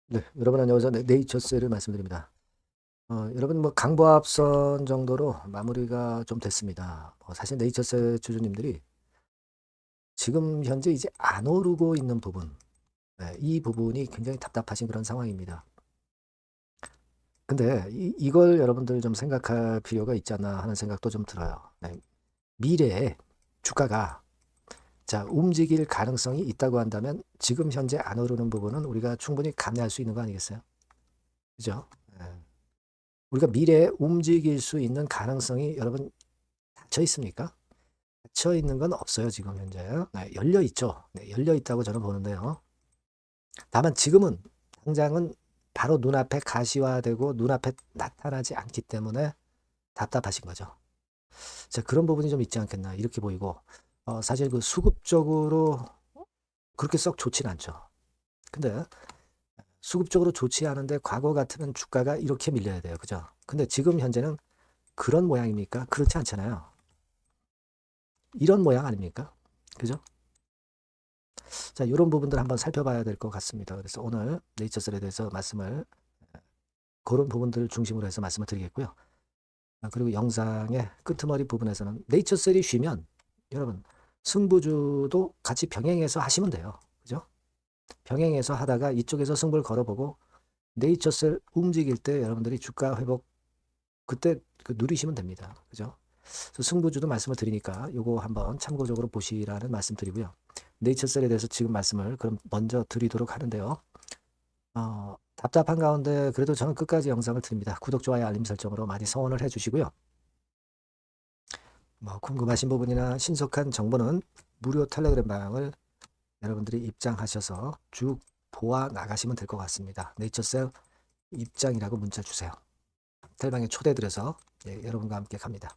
네, 여러분 안녕하세요. 네이처셀을 말씀드립니다. 여러분 뭐 강보합선 정도로 마무리가 좀 됐습니다. 사실 네이처셀 주주님들이 지금 현재 이제 안 오르고 있는 부분, 네, 이 부분이 굉장히 답답하신 그런 상황입니다. 근데 이걸 여러분들 좀 생각할 필요가 있지 않나 하는 생각도 좀 들어요. 네, 미래에 주가가 자 움직일 가능성이 있다고 한다면 지금 현재 안 오르는 부분은 우리가 충분히 감내할 수 있는 거 아니겠어요? 그죠? 네. 우리가 미래에 움직일 수 있는 가능성이 여러분 닫혀 있습니까? 닫혀 있는 건 없어요, 지금 현재. 네, 열려 있죠. 네, 열려 있다고 저는 보는데요. 다만 지금은 당장은 바로 눈앞에 가시화되고 눈앞에 나타나지 않기 때문에 답답하신 거죠. 자, 그런 부분이 좀 있지 않겠나 이렇게 보이고 사실 그 수급적으로 그렇게 썩 좋진 않죠. 근데 수급적으로 좋지 않은데 과거 같으면 주가가 이렇게 밀려야 돼요. 그죠? 근데 지금 현재는 그런 모양입니까? 그렇지 않잖아요. 이런 모양 아닙니까? 그죠? 자, 이런 부분들 한번 살펴봐야 될 것 같습니다. 그래서 오늘 네이처셀에 대해서 말씀을 그런 부분들을 중심으로 해서 말씀을 드리겠고요. 그리고 영상의 끄트머리 부분에서는 네이처셀이 쉬면 여러분 승부주도 같이 병행해서 하시면 돼요. 그죠? 병행해서 하다가 이쪽에서 승부를 걸어보고 네이처셀 움직일 때 여러분들이 주가 회복 그때 누리시면 됩니다. 그죠? 그래서 승부주도 말씀을 드리니까 요거 한번 참고적으로 보시라는 말씀 드리고요. 네이처셀에 대해서 지금 말씀을 그럼 먼저 드리도록 하는데요. 답답한 가운데 그래도 저는 끝까지 영상을 드립니다. 구독, 좋아요, 알림 설정으로 많이 성원을 해주시고요. 뭐 궁금하신 부분이나 신속한 정보는 무료 텔레그램 방을 여러분들이 입장하셔서 쭉 보아 나가시면 될 것 같습니다. 네이처셀 입장이라고 문자 주세요. 텔방에 초대드려서 여러분과 함께 갑니다.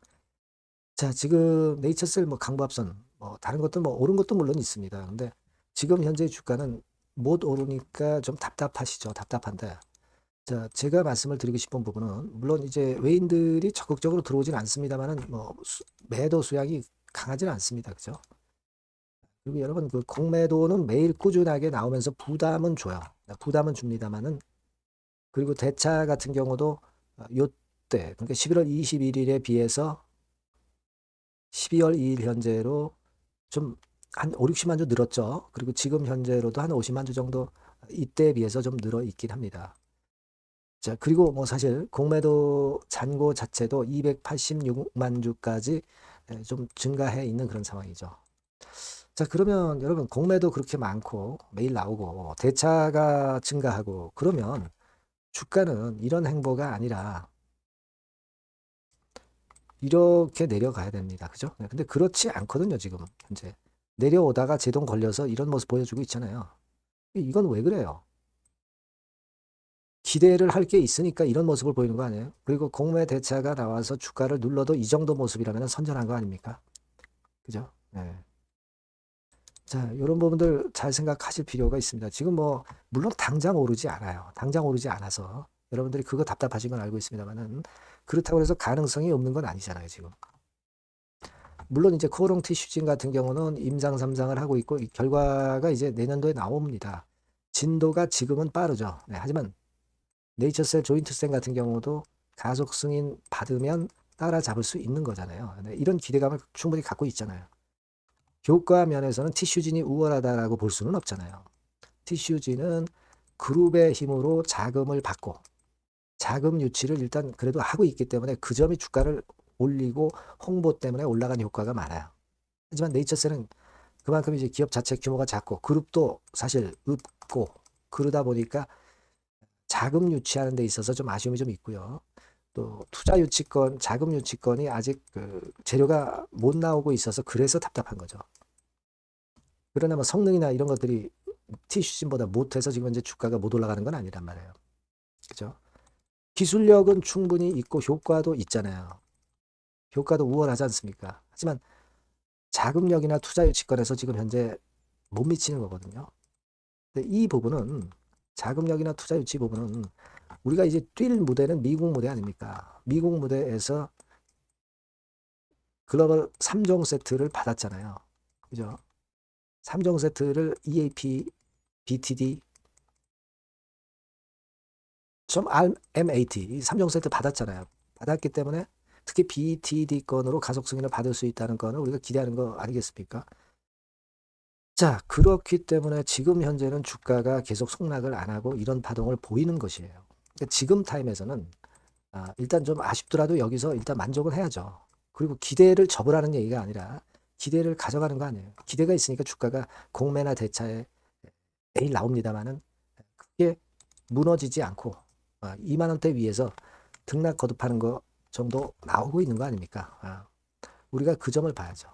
자, 지금 네이처셀 뭐 강보합선 뭐 다른 것도 뭐 오른 것도 물론 있습니다. 근데 지금 현재 주가는 못 오르니까 좀 답답하시죠. 답답한데 자, 제가 말씀을 드리고 싶은 부분은 물론 이제 외인들이 적극적으로 들어오진 않습니다만은 뭐 매도 수량이 강하지는 않습니다. 그죠? 그리고 여러분 그 공매도는 매일 꾸준하게 나오면서 부담은 줘요. 부담은 줍니다만은 그리고 대차 같은 경우도 요때 그러니까 11월 21일에 비해서 12월 2일 현재로 좀 한 5, 60만 주 늘었죠. 그리고 지금 현재로도 한 50만 주 정도 이때에 비해서 좀 늘어 있긴 합니다. 자, 그리고 뭐 사실 공매도 잔고 자체도 286만 주까지 좀 증가해 있는 그런 상황이죠. 자, 그러면 여러분 공매도 그렇게 많고 매일 나오고 대차가 증가하고 그러면 주가는 이런 행보가 아니라 이렇게 내려가야 됩니다. 그죠? 네, 근데 그렇지 않거든요, 지금 현재. 내려오다가 제동 걸려서 이런 모습 보여주고 있잖아요. 이건 왜 그래요? 기대를 할 게 있으니까 이런 모습을 보이는 거 아니에요? 그리고 공매 대차가 나와서 주가를 눌러도 이 정도 모습이라면 선전한 거 아닙니까? 그죠? 네. 자, 이런 부분들 잘 생각하실 필요가 있습니다. 지금 뭐 물론 당장 오르지 않아요. 당장 오르지 않아서 여러분들이 그거 답답하신 건 알고 있습니다만은 그렇다고 해서 가능성이 없는 건 아니잖아요, 지금. 물론 이제 코오롱 티슈진 같은 경우는 임상 3상을 하고 있고 이 결과가 이제 내년도에 나옵니다. 진도가 지금은 빠르죠. 네, 하지만 네이처셀 조인트생 같은 경우도 가속 승인 받으면 따라잡을 수 있는 거잖아요. 네, 이런 기대감을 충분히 갖고 있잖아요. 효과 면에서는 티슈진이 우월하다라고 볼 수는 없잖아요. 티슈진은 그룹의 힘으로 자금을 받고 자금 유치를 일단 그래도 하고 있기 때문에 그 점이 주가를 올리고 홍보 때문에 올라간 효과가 많아요. 하지만 네이처셀은 그만큼 이제 기업 자체 규모가 작고 그룹도 사실 없고 그러다 보니까 자금 유치하는 데 있어서 좀 아쉬움이 좀 있고요. 또 투자 유치권, 자금 유치권이 아직 그 재료가 못 나오고 있어서 그래서 답답한 거죠. 그러나 뭐 성능이나 이런 것들이 티슈진보다 못해서 지금 현재 주가가 못 올라가는 건 아니란 말이에요. 그죠? 기술력은 충분히 있고 효과도 있잖아요. 효과도 우월하지 않습니까? 하지만 자금력이나 투자 유치권에서 지금 현재 못 미치는 거거든요. 근데 이 부분은 자금력이나 투자 유치 부분은 우리가 이제 뛸 무대는 미국 무대 아닙니까? 미국 무대에서 글로벌 3종 세트를 받았잖아요. 그죠? 3종 세트를 EAP, BTD, RMAT 이 3종 세트 받았잖아요. 받았기 때문에 특히 BTD권으로 가속 승인을 받을 수 있다는 거는 우리가 기대하는 거 아니겠습니까? 자, 그렇기 때문에 지금 현재는 주가가 계속 속락을 안 하고 이런 파동을 보이는 것이에요. 그러니까 지금 타임에서는 일단 좀 아쉽더라도 여기서 일단 만족을 해야죠. 그리고 기대를 접으라는 얘기가 아니라 기대를 가져가는 거 아니에요. 기대가 있으니까 주가가 공매나 대차에 내일 나옵니다만은 그게 무너지지 않고 2만 원대 위에서 등락 거듭하는 거 정도 나오고 있는 거 아닙니까? 우리가 그 점을 봐야죠.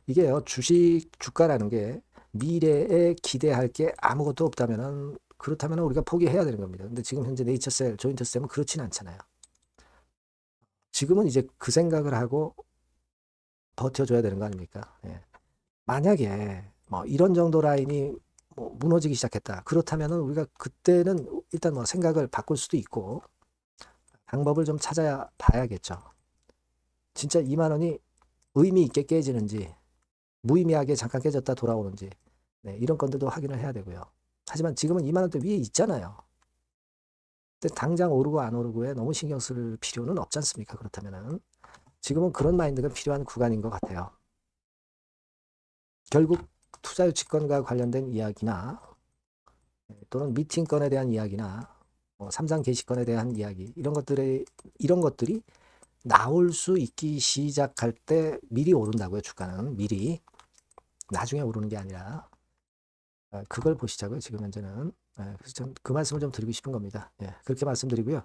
이게요, 주식 주가라는 게 미래에 기대할 게 아무것도 없다면은 그렇다면 우리가 포기해야 되는 겁니다. 근데 지금 현재 네이처셀, 조인트스템은 그렇진 않잖아요. 지금은 이제 그 생각을 하고 버텨줘야 되는 거 아닙니까? 예. 만약에 뭐 이런 정도 라인이 뭐 무너지기 시작했다. 그렇다면은 우리가 그때는 일단 뭐 생각을 바꿀 수도 있고 방법을 좀 찾아야 봐야겠죠. 진짜 2만 원이 의미 있게 깨지는지 무의미하게 잠깐 깨졌다 돌아오는지 이런 건들도 확인을 해야 되고요. 하지만 지금은 2만 원대 위에 있잖아요. 근데 당장 오르고 안 오르고에 너무 신경 쓸 필요는 없지 않습니까? 그렇다면은 지금은 그런 마인드가 필요한 구간인 것 같아요. 결국 투자 유치권과 관련된 이야기나 또는 미팅권에 대한 이야기나 삼상 게시권에 대한 이야기 이런 것들이 나올 수 있기 시작할 때 미리 오른다고요. 주가는 미리 나중에 오르는 게 아니라 그걸 보시자고요. 지금 현재는 그래서 그 말씀을 좀 드리고 싶은 겁니다. 그렇게 말씀드리고요.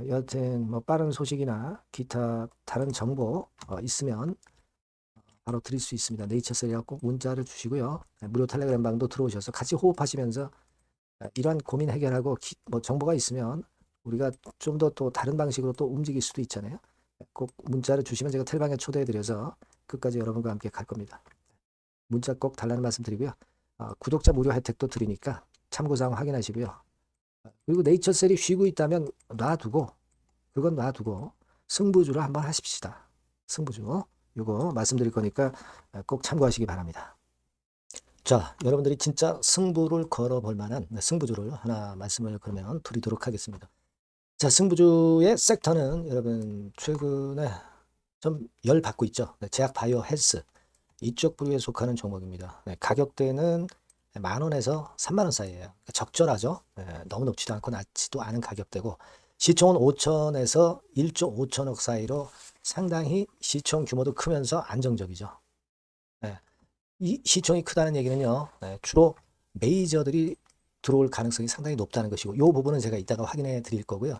여하튼 뭐 빠른 소식이나 기타 다른 정보 있으면 바로 드릴 수 있습니다. 네이처셀이라고 꼭 문자를 주시고요. 무료 텔레그램 방도 들어오셔서 같이 호흡하시면서 이러한 고민 해결하고 뭐 정보가 있으면 우리가 좀 더 또 다른 방식으로 또 움직일 수도 있잖아요. 꼭 문자를 주시면 제가 텔방에 초대해드려서 끝까지 여러분과 함께 갈 겁니다. 문자 꼭 달라는 말씀 드리고요. 구독자 무료 혜택도 드리니까 참고사항 확인하시고요. 그리고 네이처셀이 쉬고 있다면 그건 놔두고 승부주를 한번 하십시다. 승부주. 요거 말씀드릴 거니까 꼭 참고하시기 바랍니다. 자, 여러분들이 진짜 승부를 걸어볼 만한 승부주를 하나 말씀을 그러면 드리도록 하겠습니다. 자, 승부주의 섹터는 여러분 최근에 좀 열 받고 있죠. 제약 바이오 헬스 이쪽 부류에 속하는 종목입니다. 가격대는 10,000원에서 30,000원 사이에요. 적절하죠. 너무 높지도 않고 낮지도 않은 가격대고 시총은 5천에서 1조 5천억 사이로 상당히 시총 규모도 크면서 안정적이죠. 이 시총이 크다는 얘기는요. 주로 메이저들이 들어올 가능성이 상당히 높다는 것이고 이 부분은 제가 이따가 확인해 드릴 거고요.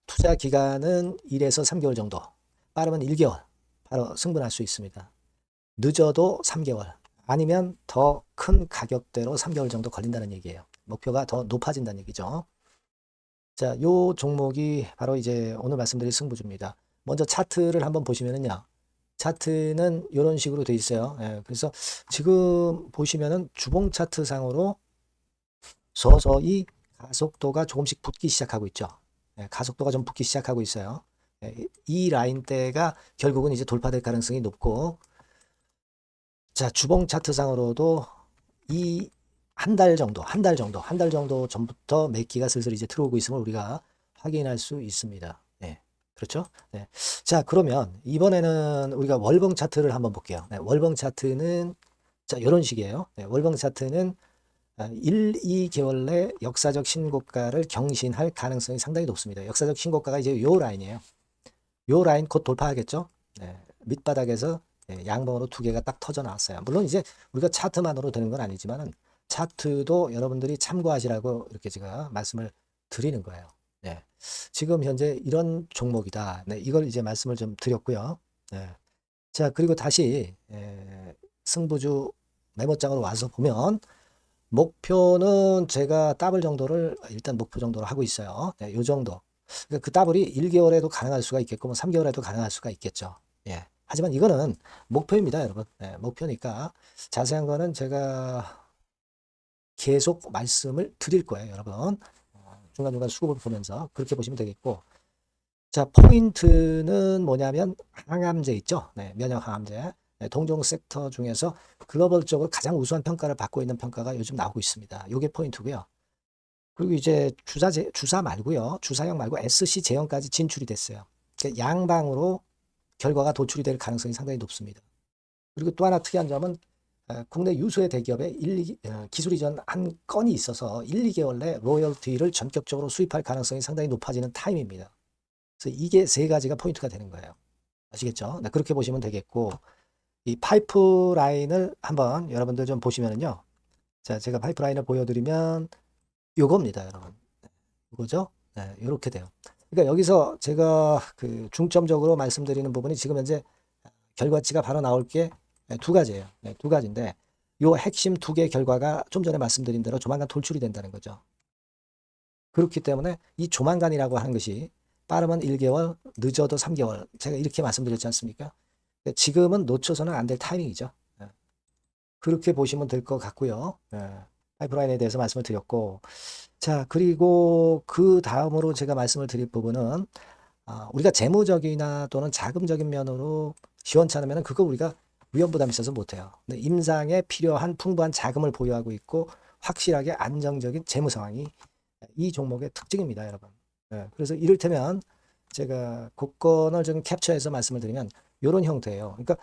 투자 기간은 1에서 3개월 정도, 빠르면 1개월 바로 승분할 수 있습니다. 늦어도 3개월 아니면 더 큰 가격대로 3개월 정도 걸린다는 얘기예요. 목표가 더 높아진다는 얘기죠. 자, 요 종목이 바로 이제 오늘 말씀드릴 승부주입니다. 먼저 차트를 한번 보시면은요. 차트는 이런 식으로 돼 있어요. 그래서 지금 보시면은 주봉 차트 상으로 서서히 가속도가 조금씩 붙기 시작하고 있죠. 가속도가 좀 붙기 시작하고 있어요. 이 라인대가 결국은 이제 돌파될 가능성이 높고 자, 주봉 차트상으로도 이 한 달 정도 전부터 매기가 슬슬 이제 들어오고 있음을 우리가 확인할 수 있습니다. 그렇죠? 자, 그러면 이번에는 우리가 월봉 차트를 한번 볼게요. 월봉 차트는 자, 이런 식이에요. 월봉 차트는 1, 2개월 내 역사적 신고가를 경신할 가능성이 상당히 높습니다. 역사적 신고가가 이제 요 라인이에요. 요 라인 곧 돌파하겠죠? 밑바닥에서 양봉으로 두 개가 딱 터져 나왔어요. 물론 이제 우리가 차트만으로 되는 건 아니지만은 차트도 여러분들이 참고하시라고 이렇게 제가 말씀을 드리는 거예요. 지금 현재 이런 종목이다. 이걸 이제 말씀을 좀 드렸고요. 자, 그리고 다시 승부주 메모장으로 와서 보면 목표는 제가 더블 정도를 일단 목표 정도로 하고 있어요. 요 정도. 그러니까 그 더블이 1개월에도 가능할 수가 있겠고 뭐 3개월에도 가능할 수가 있겠죠. 하지만 이거는 목표입니다, 여러분. 목표니까 자세한 거는 제가 계속 말씀을 드릴 거예요, 여러분. 중간중간 수급을 보면서 그렇게 보시면 되겠고 자, 포인트는 뭐냐면 항암제 있죠. 면역 항암제. 동종 섹터 중에서 글로벌적으로 가장 우수한 평가를 받고 있는 평가가 요즘 나오고 있습니다. 이게 포인트고요. 그리고 이제 주사 말고요. 주사형 말고 SC 제형까지 진출이 됐어요. 그러니까 양방으로 결과가 도출이 될 가능성이 상당히 높습니다. 그리고 또 하나 특이한 점은 국내 유수의 대기업에 기술 이전 한 건이 있어서 1, 2개월 내 로열티를 전격적으로 수입할 가능성이 상당히 높아지는 타임입니다. 그래서 이게 세 가지가 포인트가 되는 거예요. 아시겠죠? 네, 그렇게 보시면 되겠고, 이 파이프라인을 한번 여러분들 좀 보시면은요. 자, 제가 파이프라인을 보여드리면 요겁니다, 여러분. 이거죠? 네, 이렇게 돼요. 그러니까 여기서 제가 그 중점적으로 말씀드리는 부분이 지금 현재 결과치가 바로 나올 게 두 가지예요. 네, 두 가지인데 요 핵심 두 개 결과가 좀 전에 말씀드린 대로 조만간 돌출이 된다는 거죠. 그렇기 때문에 이 조만간이라고 하는 것이 빠르면 1개월, 늦어도 3개월. 제가 이렇게 말씀드렸지 않습니까? 지금은 놓쳐서는 안 될 타이밍이죠. 네, 그렇게 보시면 될 것 같고요. 네, 파이프라인에 대해서 말씀을 드렸고, 자, 그리고 그 다음으로 제가 말씀을 드릴 부분은 우리가 재무적이나 또는 자금적인 면으로 시원찮으면 그거 우리가 위험부담이 있어서 못해요. 근데 임상에 필요한 풍부한 자금을 보유하고 있고 확실하게 안정적인 재무 상황이 이 종목의 특징입니다, 여러분. 네, 그래서 이를테면 제가 곡선을 좀 캡처해서 말씀을 드리면 이런 형태예요. 그러니까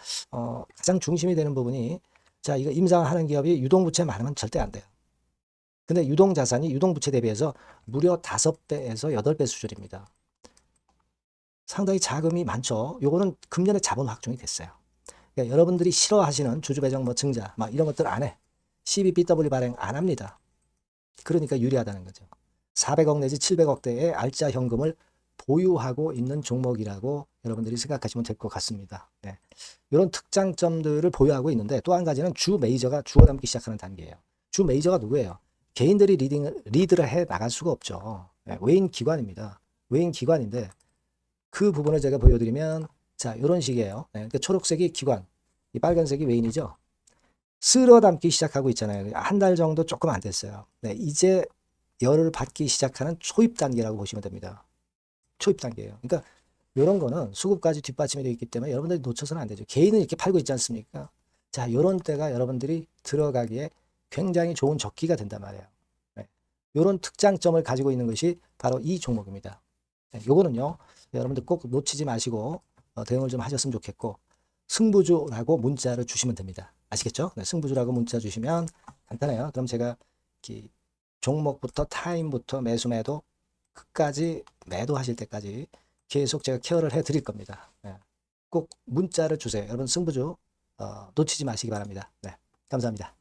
가장 중심이 되는 부분이 자, 이거 임상하는 기업이 유동부채 많으면 절대 안 돼요. 근데 유동자산이 유동부채 대비해서 무려 5배에서 8배 수준입니다. 상당히 자금이 많죠. 요거는 금년에 자본 확정이 됐어요. 그러니까 여러분들이 싫어하시는 주주배정 뭐 증자 막 이런 것들 안 해. CBBW 발행 안 합니다. 그러니까 유리하다는 거죠. 400억 내지 700억대의 알짜 현금을 보유하고 있는 종목이라고 여러분들이 생각하시면 될 것 같습니다. 네. 이런 특장점들을 보유하고 있는데 또 한 가지는 주 메이저가 주워 담기 시작하는 단계예요. 주 메이저가 누구예요? 개인들이 리드를 해 나갈 수가 없죠. 네. 외인 기관입니다. 외인 기관인데 그 부분을 제가 보여드리면 자 이런 식이에요. 네. 그러니까 초록색이 기관, 이 빨간색이 외인이죠. 쓸어 담기 시작하고 있잖아요. 한 달 정도 조금 안 됐어요. 네. 이제 열을 받기 시작하는 초입 단계라고 보시면 됩니다. 초입 단계예요. 그러니까 이런 거는 수급까지 뒷받침이 되어 있기 때문에 여러분들이 놓쳐서는 안 되죠. 개인은 이렇게 팔고 있지 않습니까? 자, 이런 때가 여러분들이 들어가기에 굉장히 좋은 적기가 된단 말이에요. 네. 이런 특장점을 가지고 있는 것이 바로 이 종목입니다. 네, 요거는요, 여러분들 꼭 놓치지 마시고 대응을 좀 하셨으면 좋겠고, 승부주라고 문자를 주시면 됩니다. 아시겠죠? 네, 승부주라고 문자 주시면 간단해요. 그럼 제가 종목부터 타임부터 매수 매도 끝까지 매도하실 때까지 계속 제가 케어를 해 드릴 겁니다. 네. 꼭 문자를 주세요. 여러분 승부주 놓치지 마시기 바랍니다. 네. 감사합니다.